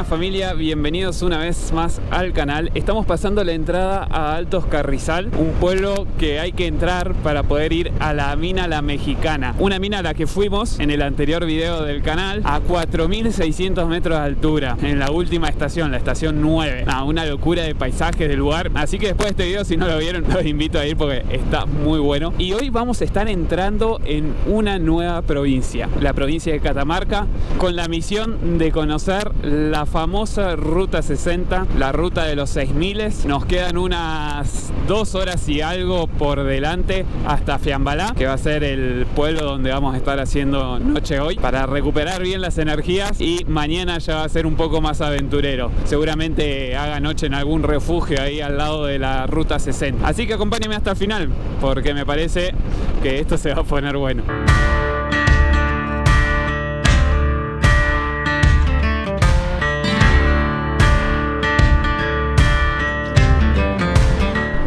familia, bienvenidos una vez más al canal. Estamos pasando la entrada a Altos Carrizal, un pueblo que hay que entrar para poder ir a la mina La Mexicana. Una mina a la que fuimos en el anterior video del canal a 4.600 metros de altura, en la última estación, la estación 9. Una locura de paisajes del lugar. Así que después de este video, si no lo vieron, los invito a ir porque está muy bueno. Y hoy vamos a estar entrando en una nueva provincia, la provincia de Catamarca, con la misión de conocer la famosa Ruta 60, la ruta de los 6000. Nos quedan unas 2 horas y algo por delante hasta Fiambalá, que va a ser el pueblo donde vamos a estar haciendo noche hoy, para recuperar bien las energías, y mañana ya va a ser un poco más aventurero. Seguramente haga noche en algún refugio ahí al lado de la Ruta 60. Así que acompáñenme hasta el final, porque me parece que esto se va a poner bueno.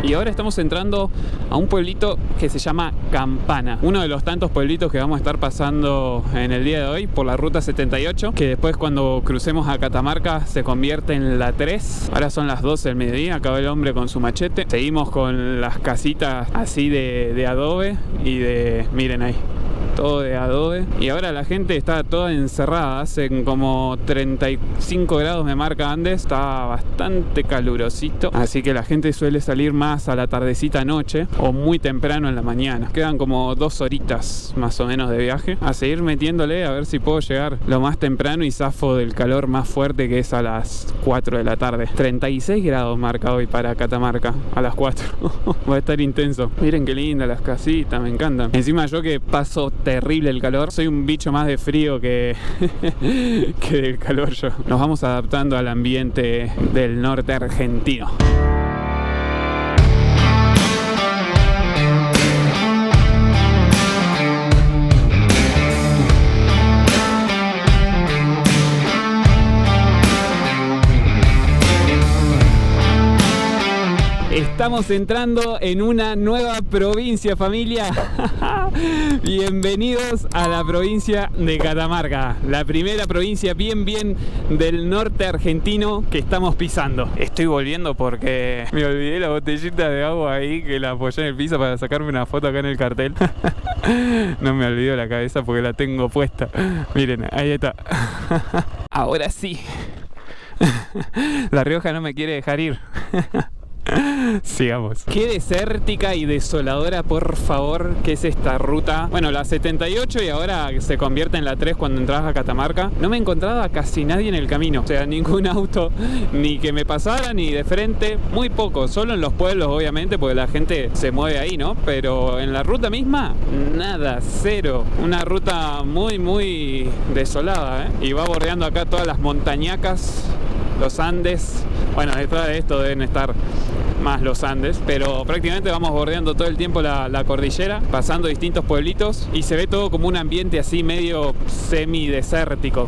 Y ahora estamos entrando a un pueblito que se llama Campana, uno de los tantos pueblitos que vamos a estar pasando en el día de hoy por la Ruta 78, que después cuando crucemos a Catamarca se convierte en la 3. Ahora son las 12 del mediodía, acaba el hombre con su machete. Seguimos con las casitas así de adobe y de... miren ahí, todo de adobe. Y ahora la gente está toda encerrada, hacen como 35 grados me marca Andes, está bastante calurosito, así que la gente suele salir más a la tardecita noche o muy temprano en la mañana. Quedan como 2 horitas más o menos de viaje, a seguir metiéndole a ver si puedo llegar lo más temprano y zafo del calor más fuerte, que es a las 4 de la tarde. 36 grados marca hoy para Catamarca a las 4. Va a estar intenso. Miren qué lindas las casitas, me encantan. Encima yo que paso terrible el calor, soy un bicho más de frío que del calor yo. Nos vamos adaptando al ambiente del norte argentino. Estamos entrando en una nueva provincia, familia. Bienvenidos a la provincia de Catamarca, la primera provincia bien del norte argentino que estamos pisando. Estoy volviendo porque me olvidé la botellita de agua ahí, que la apoyé en el piso para sacarme una foto acá en el cartel. No me olvido la cabeza porque la tengo puesta. Miren, ahí está. Ahora sí. La Rioja no me quiere dejar ir. Sigamos. Qué desértica y desoladora, por favor, que es esta ruta. Bueno, la 78 y ahora se convierte en la 3 cuando entras a Catamarca. No me encontraba casi nadie en el camino, o sea, ningún auto, ni que me pasara, ni de frente. Muy poco, solo en los pueblos, obviamente, porque la gente se mueve ahí, ¿no? Pero en la ruta misma, nada, cero. Una ruta muy desolada, ¿eh? Y va bordeando acá todas las montañacas, los Andes. Bueno, detrás de esto deben estar más los Andes, pero prácticamente vamos bordeando todo el tiempo la cordillera, pasando distintos pueblitos, y se ve todo como un ambiente así medio semidesértico.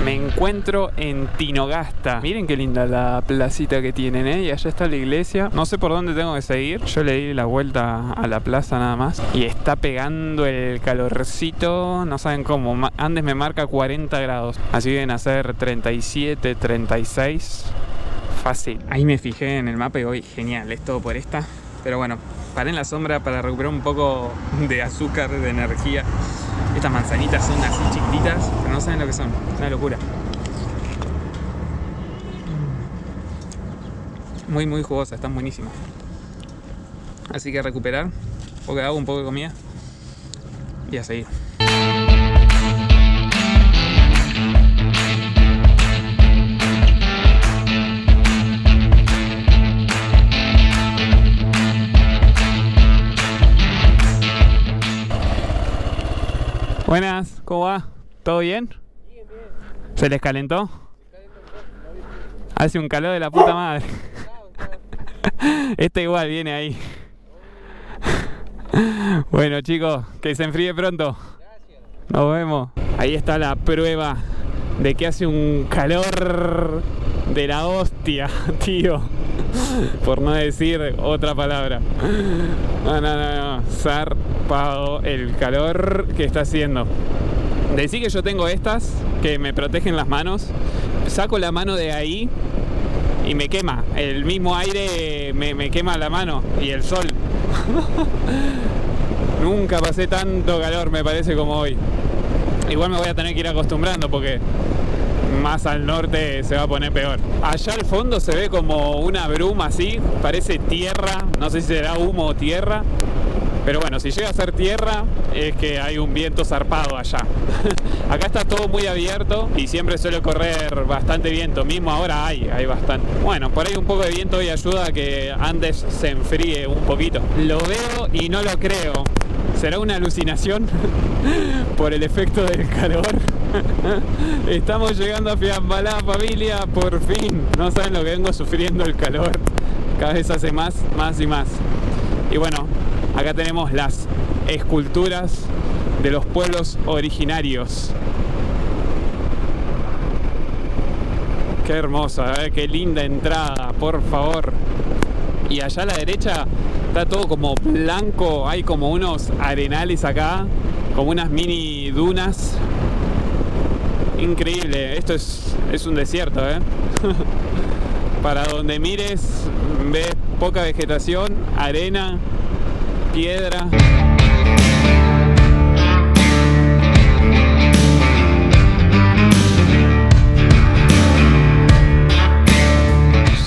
Me encuentro en Tinogasta. Miren qué linda la placita que tienen, ¿eh? Y allá está la iglesia. No sé por dónde tengo que seguir. Yo le di la vuelta a la plaza nada más. Y está pegando el calorcito. No saben cómo. Andes me marca 40 grados. Así deben hacer 37, 36. Fácil. Ahí me fijé en el mapa y voy, genial. Es todo por esta. Pero bueno, paré en la sombra para recuperar un poco de azúcar, de energía. Estas manzanitas son así chiquititas, pero no saben lo que son. Es una locura. Muy jugosas, están buenísimas. Así que a recuperar un poco de agua, un poco de comida y a seguir. Buenas, ¿cómo va? ¿Todo bien? Bien. ¿Se les calentó? Hace un calor de la puta madre. Este igual viene ahí. Bueno, chicos, que se enfríe pronto. Nos vemos. Ahí está la prueba de que hace un calor de la hostia, tío. por no decir otra palabra. No, zarpado el calor que está haciendo. Decí que yo tengo estas que me protegen las manos. Saco la mano de ahí y me quema. El mismo aire me quema la mano y el sol. Nunca pasé tanto calor, me parece, como hoy. Igual me voy a tener que ir acostumbrando porque más al norte se va a poner peor. Allá al fondo se ve como una bruma así, parece tierra, no sé si será humo o tierra, pero bueno, si llega a ser tierra es que hay un viento zarpado allá. Acá está todo muy abierto y siempre suele correr bastante viento, mismo ahora hay bastante. Bueno, por ahí un poco de viento hoy ayuda a que Andes se enfríe un poquito. Lo veo y no lo creo. ¿Será una alucinación por el efecto del calor? Estamos llegando a Fiambalá, familia, por fin. No saben lo que vengo sufriendo el calor. Cada vez hace más y más. Y bueno, acá tenemos las esculturas de los pueblos originarios. Qué hermosa, qué linda entrada, por favor. Y allá a la derecha está todo como blanco, hay como unos arenales acá, como unas mini dunas. Increíble, esto es un desierto, Para donde mires ves poca vegetación, arena, piedra.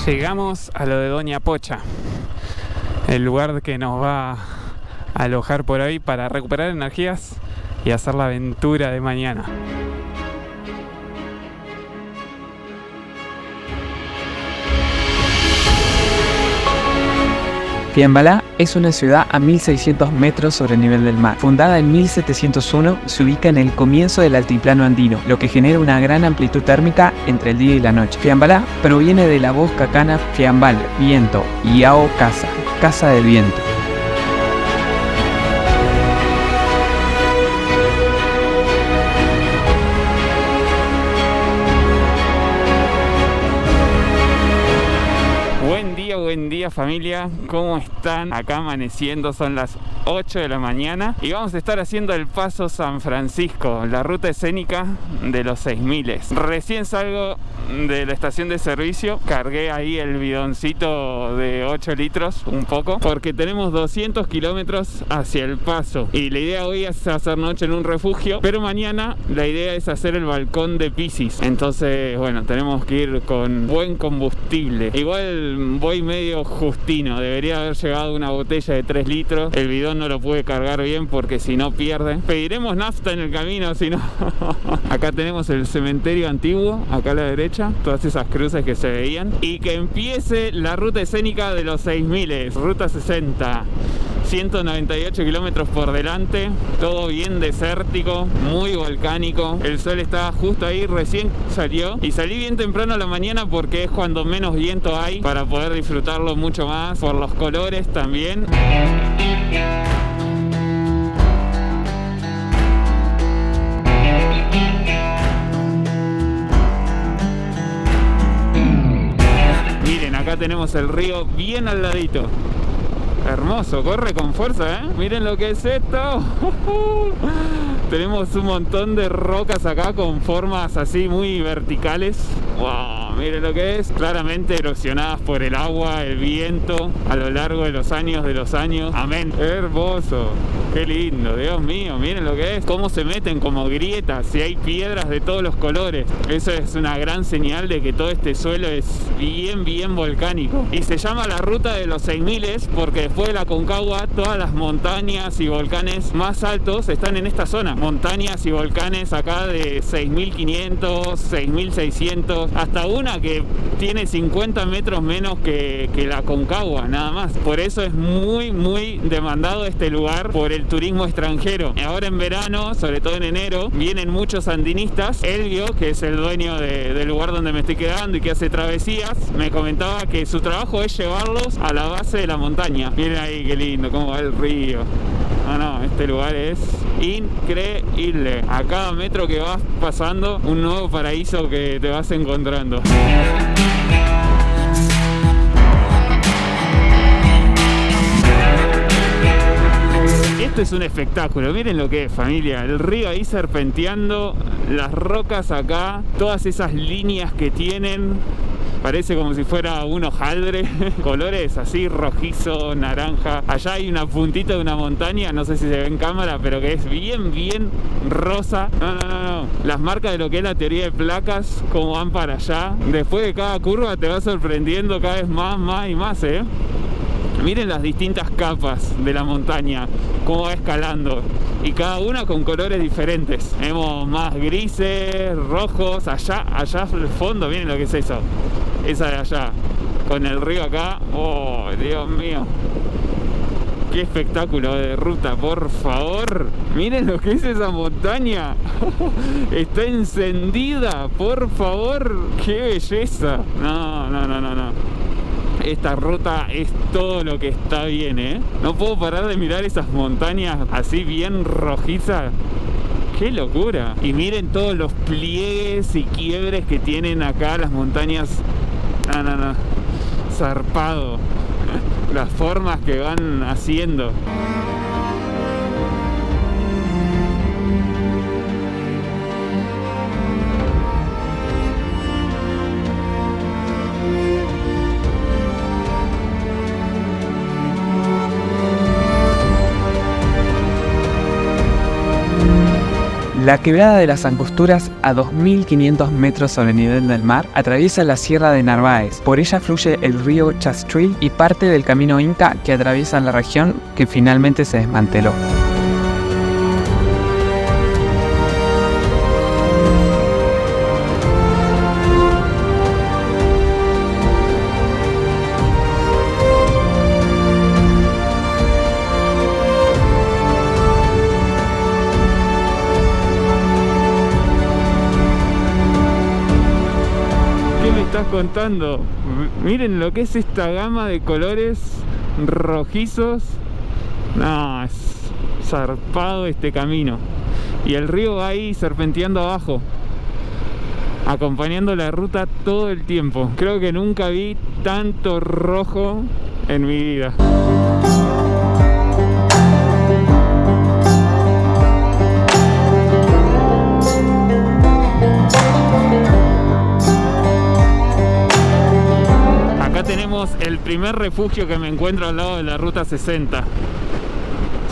Llegamos a lo de Doña Pocha, el lugar que nos va a alojar por hoy para recuperar energías y hacer la aventura de mañana. Fiambalá es una ciudad a 1600 metros sobre el nivel del mar. Fundada en 1701, se ubica en el comienzo del altiplano andino, lo que genera una gran amplitud térmica entre el día y la noche. Fiambalá proviene de la voz cacana Fiambal, viento, y Ao casa, casa del viento. Buen día, familia, ¿cómo están? Acá amaneciendo, son las 8 de la mañana y vamos a estar haciendo el Paso San Francisco, la ruta escénica de los 6000. Recién salgo de la estación de servicio, cargué ahí el bidoncito de 8 litros, un poco, porque tenemos 200 kilómetros hacia el paso y la idea hoy es hacer noche en un refugio, pero mañana la idea es hacer el balcón de Piscis. Entonces, bueno, tenemos que ir con buen combustible. Igual voy medio justino, debería haber llevado una botella de 3 litros, el bidón no lo pude cargar bien porque si no pierde. Pediremos nafta en el camino, si no. Acá tenemos el cementerio antiguo, acá a la derecha, todas esas cruces que se veían, y que empiece la ruta escénica de los 6000, ruta 60. 198 kilómetros por delante, todo bien desértico, muy volcánico. El sol estaba justo ahí, recién salió y salí bien temprano a la mañana porque es cuando menos viento hay para poder disfrutarlo mucho más, por los colores también. Miren, acá tenemos el río bien al ladito. Hermoso, corre con fuerza, Miren lo que es esto. Tenemos un montón de rocas acá con formas así muy verticales. Wow, miren lo que es. Claramente erosionadas por el agua, el viento, a lo largo de los años Amén. Hermoso. Qué lindo, Dios mío, miren lo que es. Cómo se meten como grietas y hay piedras de todos los colores. Eso es una gran señal de que todo este suelo es bien volcánico. Y se llama la ruta de los 6000 porque después de la Concagua todas las montañas y volcanes más altos están en esta zona. Montañas y volcanes acá de 6500, 6600, hasta una que tiene 50 metros menos que la Concagua, nada más. Por eso es muy demandado este lugar por el turismo extranjero. Ahora en verano, sobre todo en enero, vienen muchos andinistas. Elvio, que es el dueño del lugar donde me estoy quedando y que hace travesías, me comentaba que su trabajo es llevarlos a la base de la montaña. Miren ahí qué lindo, cómo va el río. No, este lugar es increíble. A cada metro que vas pasando, un nuevo paraíso que te vas encontrando. Esto es un espectáculo, miren lo que es, familia. El río ahí serpenteando, las rocas acá, todas esas líneas que tienen. Parece como si fuera un hojaldre. Colores así, rojizo, naranja. Allá hay una puntita de una montaña, no sé si se ve en cámara, pero que es bien rosa. No. Las marcas de lo que es la teoría de placas, cómo van para allá. Después de cada curva te va sorprendiendo cada vez más y más, ¿eh? Miren las distintas capas de la montaña, cómo va escalando. Y cada una con colores diferentes. Vemos más grises, rojos. Allá al fondo, miren lo que es eso. Esa de allá, con el río acá. Oh, Dios mío. Qué espectáculo de ruta, por favor. Miren lo que es esa montaña. Está encendida, por favor. Qué belleza. No. Esta ruta es todo lo que está bien, ¿eh? No puedo parar de mirar esas montañas así bien rojizas. ¡Qué locura! Y miren todos los pliegues y quiebres que tienen acá las montañas. No. Zarpado. Las formas que van haciendo. La quebrada de las Angosturas, a 2.500 metros sobre el nivel del mar, atraviesa la Sierra de Narváez. Por ella fluye el río Chastril y parte del camino Inca que atraviesa la región, que finalmente se desmanteló. Estás contando, miren lo que es esta gama de colores rojizos. No, es zarpado este camino. Y el río va ahí serpenteando abajo, acompañando la ruta todo el tiempo. Creo que nunca vi tanto rojo en mi vida. Tenemos el primer refugio que me encuentro al lado de la ruta 60.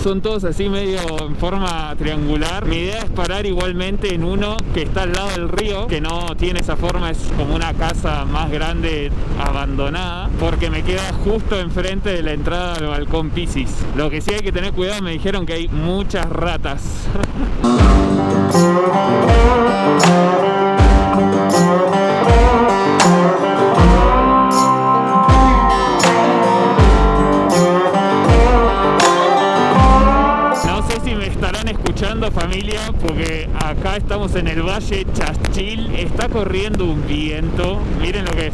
Son todos así medio en forma triangular. Mi idea es parar igualmente en uno que está al lado del río, que no tiene esa forma, es como una casa más grande abandonada, porque me queda justo enfrente de la entrada al balcón Piscis. Lo que sí hay que tener cuidado, me dijeron que hay muchas ratas. Escuchando, familia, porque acá estamos en el Valle Chastril, está corriendo un viento, miren lo que es.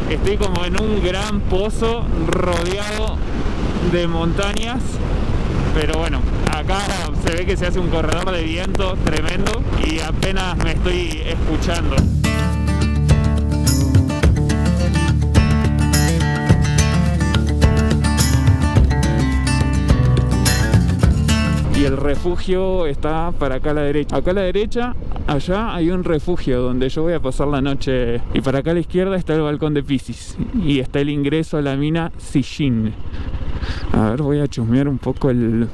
Estoy como en un gran pozo rodeado de montañas, pero bueno, acá se ve que se hace un corredor de viento tremendo y apenas me estoy escuchando. Y el refugio está para acá a la derecha. Acá a la derecha, allá hay un refugio donde yo voy a pasar la noche. Y para acá a la izquierda está el balcón de Piscis. Y está el ingreso a la mina Sillín. A ver, voy a chusmear un poco el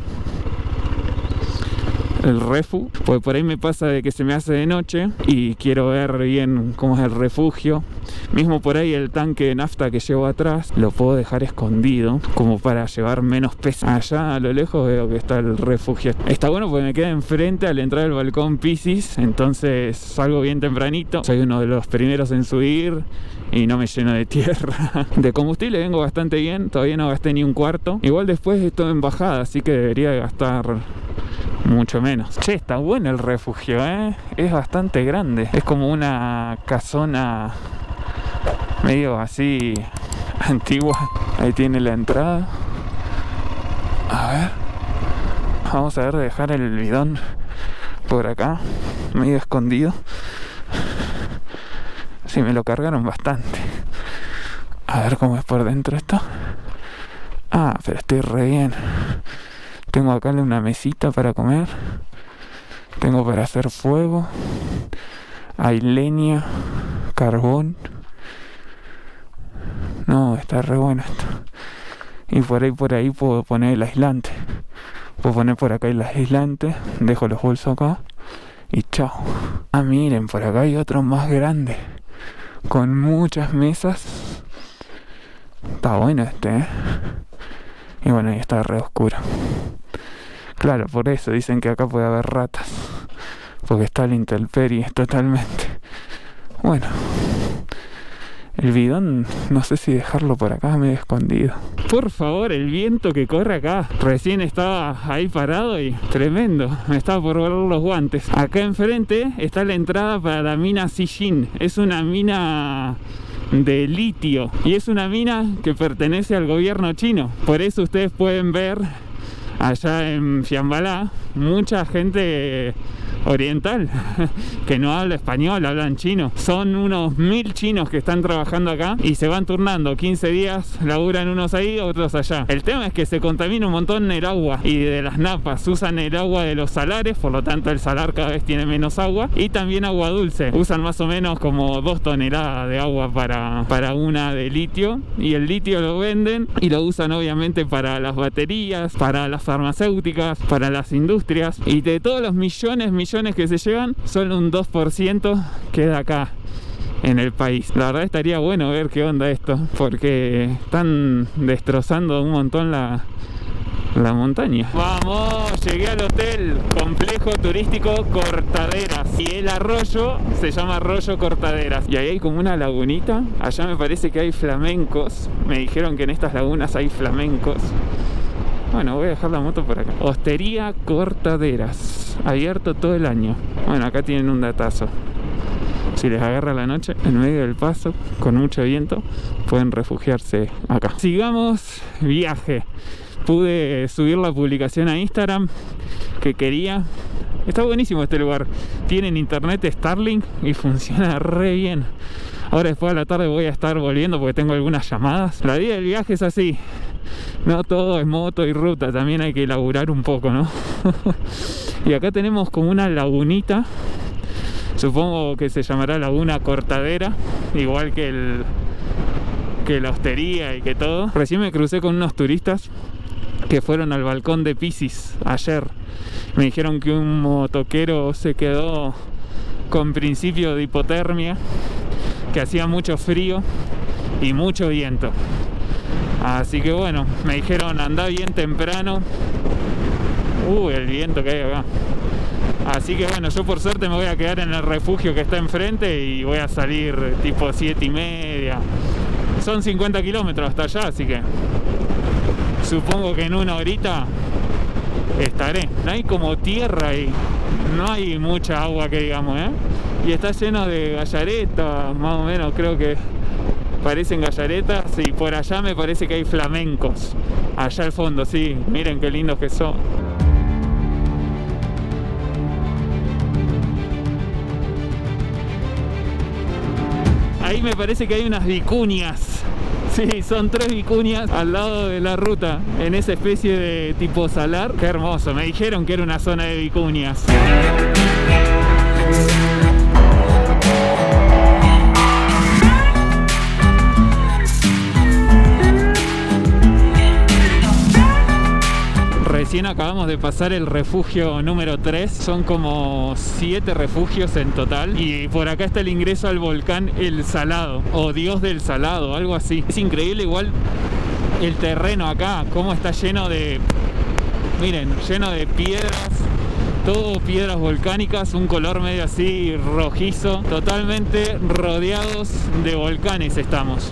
refu, porque por ahí me pasa de que se me hace de noche y quiero ver bien cómo es el refugio. Mismo por ahí el tanque de nafta que llevo atrás lo puedo dejar escondido como para llevar menos peso. Allá a lo lejos veo que está el refugio. Está bueno porque me queda enfrente al entrar al balcón Piscis, entonces salgo bien tempranito, soy uno de los primeros en subir y no me lleno de tierra. De combustible vengo bastante bien, todavía no gasté ni un cuarto. Igual después estoy en bajada, así que debería gastar mucho menos. Che, está bueno el refugio, ¿eh? Es bastante grande. Es como una casona medio así antigua. Ahí tiene la entrada. A ver. Vamos a ver de dejar el bidón por acá, medio escondido. Sí, me lo cargaron bastante. A ver cómo es por dentro esto. Ah, pero estoy re bien. Tengo acá una mesita para comer. Tengo para hacer fuego. Hay leña, carbón. No, está re bueno esto. Y por ahí puedo poner el aislante. Puedo poner por acá el aislante. Dejo los bolsos acá. Y chao. Ah, miren, por acá hay otro más grande. Con muchas mesas. Está bueno este, Y bueno, ahí está re oscuro. Claro, por eso dicen que acá puede haber ratas. Porque está la intemperie totalmente. Bueno. El bidón, no sé si dejarlo por acá medio escondido. Por favor, el viento que corre acá. Recién estaba ahí parado y tremendo. Me estaba por volar los guantes. Acá enfrente está la entrada para la mina Zijin. Es una mina de litio. Y es una mina que pertenece al gobierno chino. Por eso ustedes pueden ver allá en Fiambalá mucha gente oriental que no habla español, hablan chino. Son unos 1000 chinos que están trabajando acá y se van turnando. 15 días laburan unos ahí, otros allá. El tema es que se contamina un montón el agua y de las napas. Usan el agua de los salares, por lo tanto el salar cada vez tiene menos agua. Y también agua dulce. Usan más o menos como 2 toneladas de agua para una de litio. Y el litio lo venden y lo usan obviamente para las baterías, para las farmacéuticas, para las industrias. Y de todos los millones que se llevan, solo un 2% queda acá en el país. La verdad estaría bueno ver qué onda esto, porque están destrozando un montón la montaña. Vamos, llegué al hotel, complejo turístico Cortaderas, y el arroyo se llama Arroyo Cortaderas, y ahí hay como una lagunita. Allá me parece que hay flamencos. Me dijeron que en estas lagunas hay flamencos. Bueno, voy a dejar la moto por acá. Hostería Cortaderas, abierto todo el año. Bueno, acá tienen un datazo. Si les agarra la noche en medio del paso con mucho viento, pueden refugiarse acá. Sigamos viaje. Pude subir la publicación a Instagram que quería. Está buenísimo este lugar. Tienen internet Starlink y funciona re bien. Ahora después de la tarde voy a estar volviendo porque tengo algunas llamadas. La vida del viaje es así. No todo es moto y ruta, también hay que laburar un poco, ¿no? Y acá tenemos como una lagunita. Supongo que se llamará Laguna Cortadera, igual que la hostería y que todo. Recién me crucé con unos turistas que fueron al balcón de Pisis ayer. Me dijeron que un motoquero se quedó con principio de hipotermia, que hacía mucho frío y mucho viento. Así que bueno, me dijeron anda bien temprano. El viento que hay acá. Así que bueno, yo por suerte me voy a quedar en el refugio que está enfrente y voy a salir tipo 7:30. Son 50 kilómetros hasta allá, así que supongo que en una horita estaré. No hay como tierra y no hay mucha agua que digamos, Y está lleno de gallaretas, más o menos creo que parecen gallaretas, y por allá me parece que hay flamencos. Allá al fondo, sí, miren qué lindos que son. Ahí me parece que hay unas vicuñas. Sí, son 3 vicuñas al lado de la ruta, en esa especie de tipo salar. Qué hermoso, me dijeron que era una zona de vicuñas. Recién acabamos de pasar el refugio número 3, son como 7 refugios en total, y por acá está el ingreso al volcán El Salado, o Dios del Salado, algo así. Es increíble igual el terreno acá, cómo está lleno de, miren, lleno de piedras, todo piedras volcánicas, un color medio así rojizo, totalmente rodeados de volcanes estamos.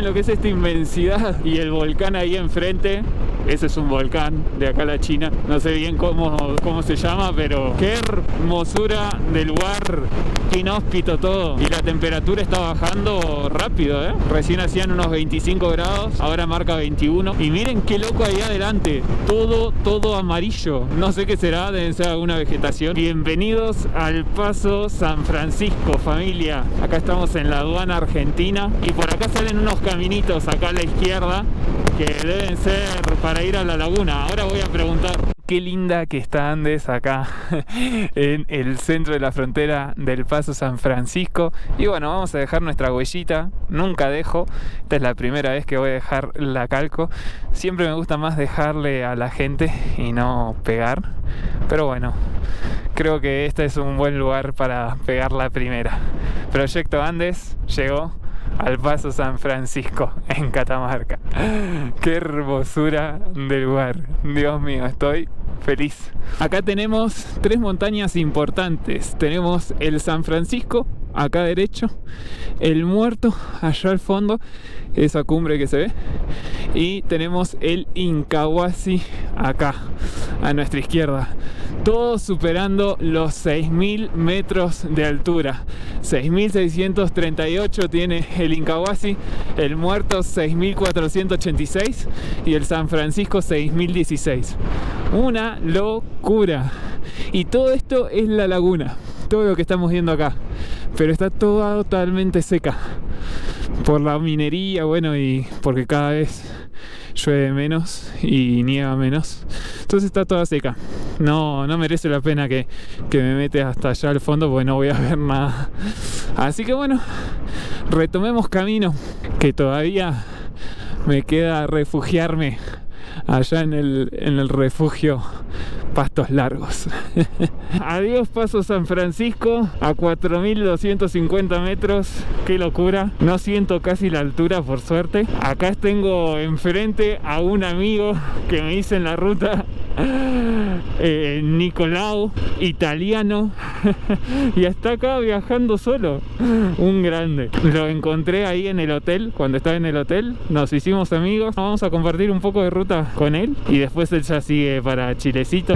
Lo que es esta inmensidad y el volcán ahí enfrente. ese es un volcán de acá a la China. No sé bien cómo se llama, pero qué hermosura del lugar, qué inhóspito todo. Y la temperatura está bajando rápido, ¿eh? Recién hacían unos 25 grados, ahora marca 21. Y miren qué loco ahí adelante, todo amarillo. No sé qué será, deben ser alguna vegetación. Bienvenidos al Paso San Francisco, familia. Acá estamos en la aduana argentina y por acá salen unos caminitos acá a la izquierda que deben ser para ir a la laguna. Ahora voy a preguntar. Qué linda que está Andes acá en el centro de la frontera del Paso San Francisco. Y bueno, vamos a dejar nuestra huellita. Nunca dejo. Esta es la primera vez que voy a dejar la calco. Siempre me gusta más dejarle a la gente y no pegar. Pero bueno, creo que este es un buen lugar para pegar la primera. Proyecto Andes llegó al Paso San Francisco en Catamarca. Qué hermosura de lugar. Dios mío, estoy feliz. Acá tenemos 3 montañas importantes. Tenemos el San Francisco, acá derecho, el Muerto, allá al fondo, esa cumbre que se ve, y tenemos el Incahuasi acá, a nuestra izquierda. Todos superando los 6.000 metros de altura. 6.638 tiene el Incahuasi, el Muerto 6.486 y el San Francisco 6.016. Una locura. Y todo esto es la laguna, todo lo que estamos viendo acá, pero está toda totalmente seca por la minería, bueno, y porque cada vez llueve menos y nieva menos, entonces está toda seca. No merece la pena que me mete hasta allá al fondo porque no voy a ver nada. Así que bueno, retomemos camino, que todavía me queda refugiarme allá en el refugio Pastos Largos. Adiós Paso San Francisco, a 4.250 metros. Qué locura, no siento casi la altura por suerte. Acá tengo enfrente a un amigo que me hice en la ruta, Nicolau, italiano, y está acá viajando solo, un grande. Lo encontré ahí en el hotel, cuando estaba en el hotel, nos hicimos amigos. Vamos a compartir un poco de ruta con él y después él ya sigue para Chilecito.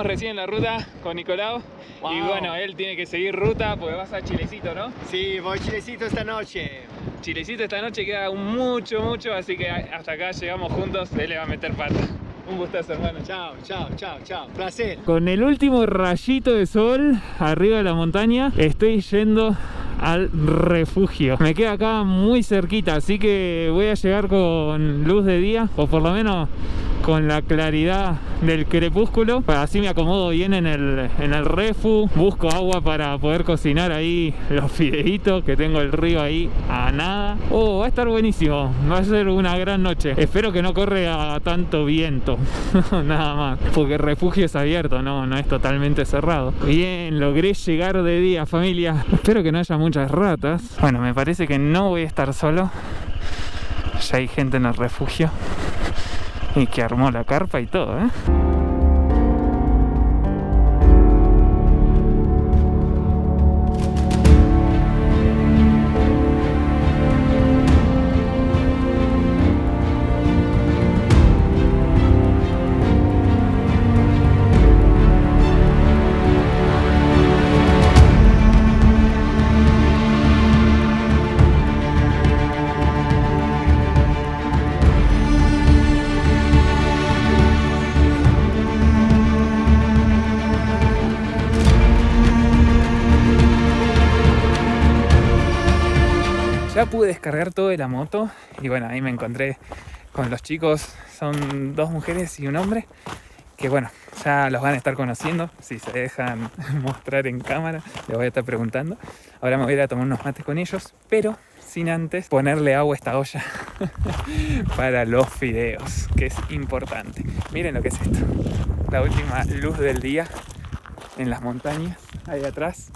Recién en la ruta con Nicolau. Wow. Y bueno, él tiene que seguir ruta porque vas a Chilecito, ¿no? Sí, voy a Chilecito esta noche. Chilecito esta noche queda mucho, así que hasta acá llegamos juntos, él le va a meter pata. Un gustazo, hermano. Chao. Placer. Con el último rayito de sol arriba de la montaña, estoy yendo al refugio. Me queda acá muy cerquita, así que voy a llegar con luz de día, o por lo menos con la claridad del crepúsculo. Así me acomodo bien en el refu, busco agua para poder cocinar ahí los fideitos, que tengo el río ahí a nada. Va a estar buenísimo, va a ser una gran noche. Espero que no corre a tanto viento, nada más, porque el refugio es abierto, no es totalmente cerrado. Bien, logré llegar de día, familia. Espero que no haya muchas ratas. Bueno, me parece que no voy a estar solo. Ya hay gente en el refugio y que armó la carpa y todo, ¿eh? Ya pude descargar todo de la moto y bueno, ahí me encontré con los chicos. Son 2 mujeres y un hombre que bueno, ya los van a estar conociendo si se dejan mostrar en cámara. Les voy a estar preguntando. Ahora me voy a ir a tomar unos mates con ellos, pero sin antes ponerle agua a esta olla para los fideos, que es importante. Miren lo que es esto, la última luz del día en las montañas ahí atrás.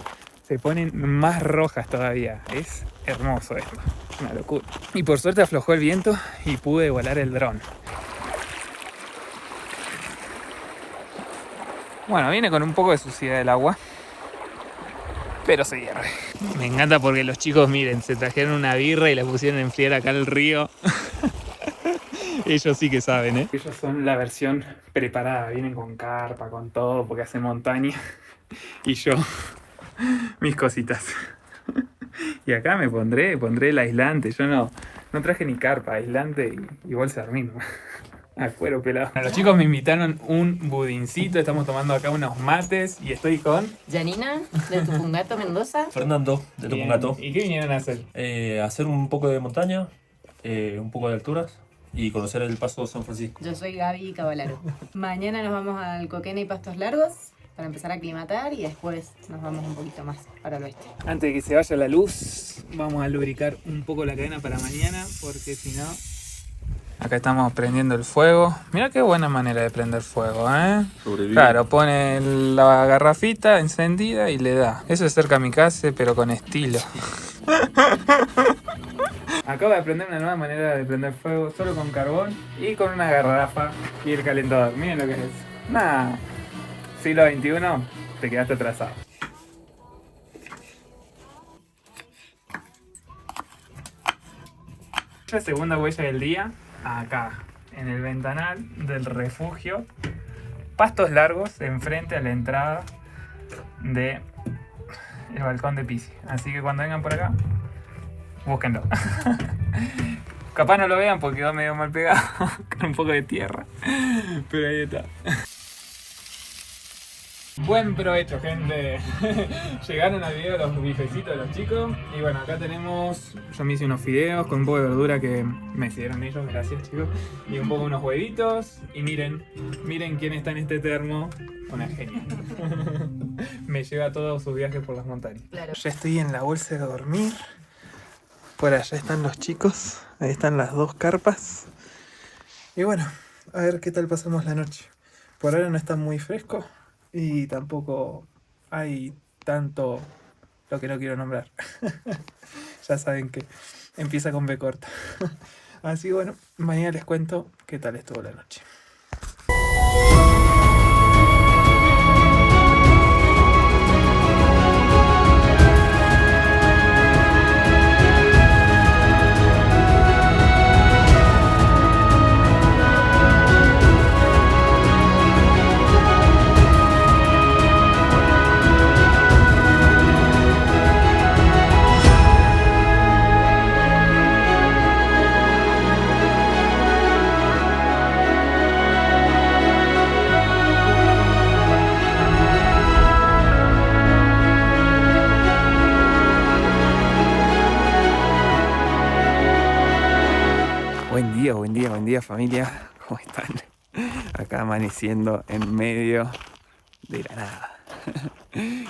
Se ponen más rojas todavía. Es hermoso esto, una locura. Y por suerte aflojó el viento y pude volar el dron. Bueno, viene con un poco de suciedad el agua, pero se hierve. Me encanta porque los chicos, miren, se trajeron una birra y la pusieron a enfriar acá al río. Ellos sí que saben, ¿eh? Ellos son la versión preparada, vienen con carpa, con todo, porque hacen montaña. Y yo, mis cositas. Y acá me pondré el aislante. Yo no traje ni carpa, aislante y bolsa de armino. A cuero pelado. Los chicos me invitaron un budincito, estamos tomando acá unos mates y estoy con... Janina, de Tupungato, Mendoza. Fernando, de Tupungato. ¿Y qué vinieron a hacer? Hacer un poco de montaña, un poco de alturas y conocer el Paso San Francisco. Yo soy Gaby Cavalaro. Mañana nos vamos al Coquena y Pastos Largos para empezar a aclimatar y después nos vamos un poquito más para el oeste. Antes de que se vaya la luz, vamos a lubricar un poco la cadena para mañana, porque si no... Acá estamos prendiendo el fuego. Mira qué buena manera de prender fuego, ¿eh? Sobrevive. Claro, pone la garrafita encendida y le da. Eso es ser kamikaze, pero con estilo. Acabo de aprender una nueva manera de prender fuego, solo con carbón y con una garrafa y el calentador. Miren lo que es eso. Nah, siglo XXI, te quedaste atrasado. La segunda huella del día, acá, en el ventanal del refugio. Pastos Largos, enfrente a la entrada de el balcón de Piscis. Así que cuando vengan por acá, búsquenlo. Capaz no lo vean porque quedó medio mal pegado, con un poco de tierra. Pero ahí está. Buen provecho, gente. Llegaron al video los bifecitos de los chicos. Y bueno, acá tenemos... Yo me hice unos fideos con un poco de verdura que me hicieron ellos, gracias chicos. Y un poco unos huevitos. Y miren quién está en este termo. Una genia. Me lleva todos sus viajes por las montañas. Claro. Ya estoy en la bolsa de dormir. Por allá están los chicos. Ahí están las dos carpas. Y bueno, a ver qué tal pasamos la noche. Por ahora no está muy fresco. Y tampoco hay tanto lo que no quiero nombrar. Ya saben que empieza con B corta. Así que bueno, mañana les cuento qué tal estuvo la noche. Buen día familia, ¿cómo están? Acá amaneciendo en medio de la nada,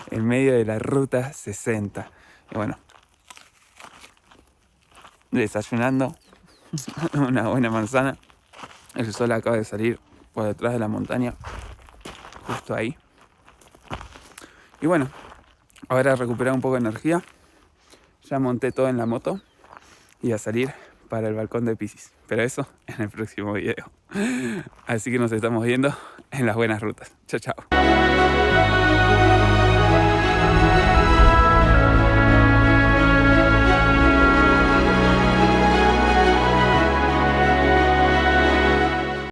en medio de la ruta 60. Y bueno, desayunando una buena manzana. El sol acaba de salir por detrás de la montaña, justo ahí. Y bueno, ahora recuperar un poco de energía. Ya monté todo en la moto y a salir para el balcón de Piscis. Pero eso en el próximo video. Así que nos estamos viendo en las buenas rutas. Chao, chao.